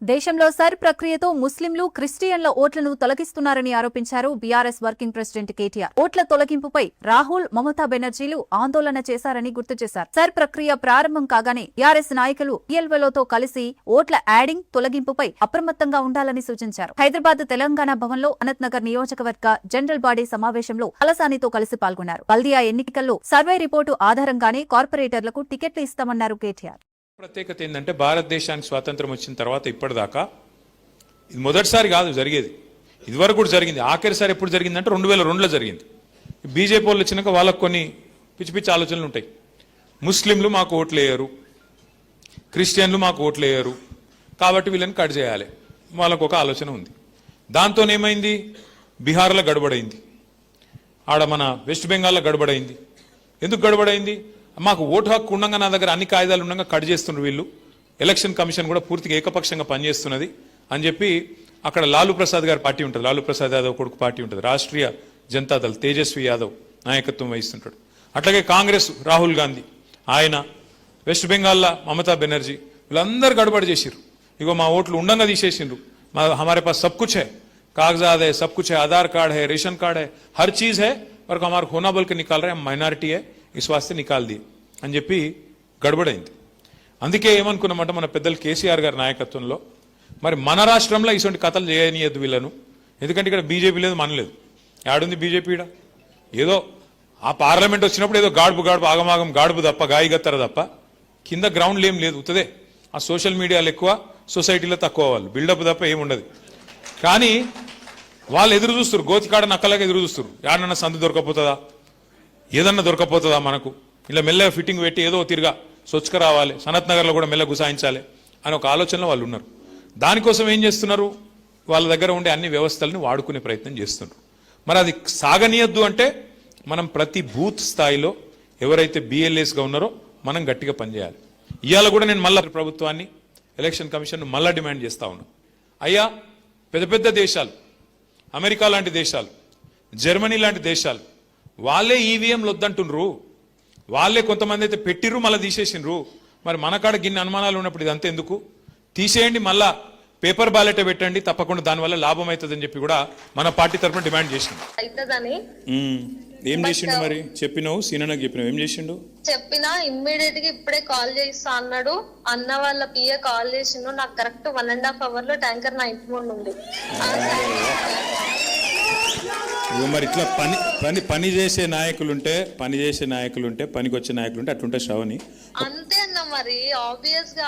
దేశంలో సర్ ప్రక్రియతో ముస్లింలు క్రిస్టియన్ల ఓట్లను తొలగిస్తున్నారని ఆరోపించారు బీఆర్ఎస్ వర్కింగ్ ప్రెసిడెంట్ కేటీఆర్. ఓట్ల తొలగింపుపై రాహుల్, మమతా బెనర్జీలు ఆందోళన చేశారని గుర్తు చేశారు. సర్ ప్రక్రియ ప్రారంభం కాగానే బీఆర్ఎస్ నాయకులు ఈఎల్ఓలతో కలిసి ఓట్ల యాడింగ్, తొలగింపుపై అప్రమత్తంగా ఉండాలని సూచించారు. హైదరాబాద్ తెలంగాణ భవన్లో అనంత్ నగర్ నియోజకవర్గ జనరల్ బాడీ సమావేశంలో తలసానితో కలిసి పాల్గొన్నారు. బల్దియా ఎన్నికల్లో సర్వే రిపోర్టు ఆధారంగానే కార్పొరేటర్లకు టికెట్లు ఇస్తామన్నారు కేటీఆర్. ప్రత్యేకత ఏంటంటే భారతదేశానికి స్వాతంత్రం వచ్చిన తర్వాత ఇప్పటిదాకా ఇది మొదటిసారి కాదు జరిగేది, ఇదివరకు కూడా జరిగింది. ఆఖరిసారి ఎప్పుడు జరిగిందంటే 2002లో జరిగింది. బీజేపీ వాళ్ళు వచ్చినాక వాళ్ళకు కొన్ని పిచ్చి పిచ్చి ఆలోచనలు ఉంటాయి. ముస్లింలు మాకు ఓట్లు వేయరు, క్రిస్టియన్లు మాకు ఓట్లు వేయరు, కాబట్టి వీళ్ళని కట్ చేయాలి, వాళ్ళకు ఒక ఆలోచన ఉంది. దాంతోనేమైంది, బీహార్లో గడబడైంది, ఆడ మన వెస్ట్ బెంగాల్లో గడబడైంది. ఎందుకు గడబడైంది? మాకు ఓటు హక్కు ఉండగా, నా దగ్గర అన్ని కాయిదాలు ఉండగా కట్ చేస్తున్నారు వీళ్ళు, ఎలక్షన్ కమిషన్ కూడా పూర్తిగా ఏకపక్షంగా పనిచేస్తున్నది అని చెప్పి అక్కడ లాలూ ప్రసాద్ గారి పార్టీ ఉంటుంది, లాలూ ప్రసాద్ యాదవ్ కొడుకు పార్టీ ఉంటుంది, రాష్ట్రీయ జనతాదళ్ తేజస్వి యాదవ్ నాయకత్వం వహిస్తుంటాడు. అట్లాగే కాంగ్రెస్ రాహుల్ గాంధీ, ఆయన వెస్ట్ బెంగాల్లో మమతా బెనర్జీ, వీళ్ళందరూ గడబడి చేసిర్రు. ఇగో మా ఓట్లు ఉండంగా తీసేసిండ్రు, हमारे पास सब कुछ है, कागजात है, सब कुछ है, आधार कार्ड है, रेशन कार्ड है, हर चीज है, पर हमारा होना बोल के निकाल रहे हैं, हम माइनॉरिटी है, इस वास्ते निकाल दिए అని చెప్పి గడబడైంది. అందుకే ఏమనుకున్నామంటే మన పెద్దలు కేసీఆర్ గారి నాయకత్వంలో మరి మన రాష్ట్రంలో ఇటువంటి కథలు చేయనియద్దు వీళ్ళను. ఎందుకంటే ఇక్కడ బీజేపీ లేదు, మనలేదు. ఆడుంది బీజేపీ? ఏదో ఆ పార్లమెంట్ వచ్చినప్పుడు ఏదో గాడుపు ఆగమాగం గాడుపు తప్ప, గాయగత్తర తప్ప కింద గ్రౌండ్లు ఏం లేదు. ఉత్తదే ఆ సోషల్ మీడియాలో ఎక్కువ, సొసైటీలో తక్కువ, వాళ్ళు బిల్డప్ తప్ప ఏముండదు. కానీ వాళ్ళు ఎదురు చూస్తారు, గోతికాడ నక్కలాగా ఎదురు చూస్తారు. యాడన్నా సందు దొరకపోతుందా, ఏదన్నా దొరకపోతుందా మనకు, ఇలా మెల్లగా ఫిట్టింగ్ పెట్టి ఏదో తిరిగా సొచ్చుక రావాలి, సనత్ నగర్లో కూడా మెల్లగా గుసాయించాలి అని ఒక ఆలోచనలో వాళ్ళు ఉన్నారు. దానికోసం ఏం చేస్తున్నారు, వాళ్ళ దగ్గర ఉండే అన్ని వ్యవస్థలను వాడుకునే ప్రయత్నం చేస్తున్నారు. మరి అది సాగనీయద్దు అంటే మనం ప్రతి బూత్ స్థాయిలో ఎవరైతే బిఎల్ఏస్గా ఉన్నారో మనం గట్టిగా పనిచేయాలి. ఇవాళ కూడా నేను మళ్ళా ప్రభుత్వాన్ని, ఎలక్షన్ కమిషన్ మళ్ళా డిమాండ్ చేస్తా ఉన్నాను. అయ్యా, పెద్ద పెద్ద దేశాలు, అమెరికా లాంటి దేశాలు, జర్మనీ లాంటి దేశాలు, వాళ్ళే ఈవీఎంలు వద్దంటుండ్రు, వాళ్ళే కొంతమంది అయితే పెట్టిర్రు మళ్ళీ తీసేసిండ్రు. మరి మన కాడ గిన్ని అనుమానాలు ఉన్నప్పుడు ఇదంతా ఎందుకు? తీసేయండి, మళ్ళా పేపర్ బ్యాలెట్ పెట్టండి, తప్పకుండా దానివల్ల లాభం అవుతుందని చెప్పి కూడా మన పార్టీ తరఫున డిమాండ్ చేసింది. ఏం చేసిండు మరి? చెప్పినావు, సీనన్నకి చెప్పినావు, ఏం చేసిండు? చెప్పినా ఇమ్మీడియట్ గా ఇప్పుడే కాల్ చేస్తా అన్నాడు. అన్న వాళ్ళ పిఏ కాల్ చేసిండు. నాకు కరెక్ట్ 1.5 hours లో ట్యాంకర్ నా ఇంటి ముందు ఉంది. మరి ఇట్లా పని చేసే నాయకులుంటే, పనికి వచ్చే నాయకులుంటే అట్లుంటే శ్రవణి అంతే అన్న, మరి ఆబ్వియస్ గా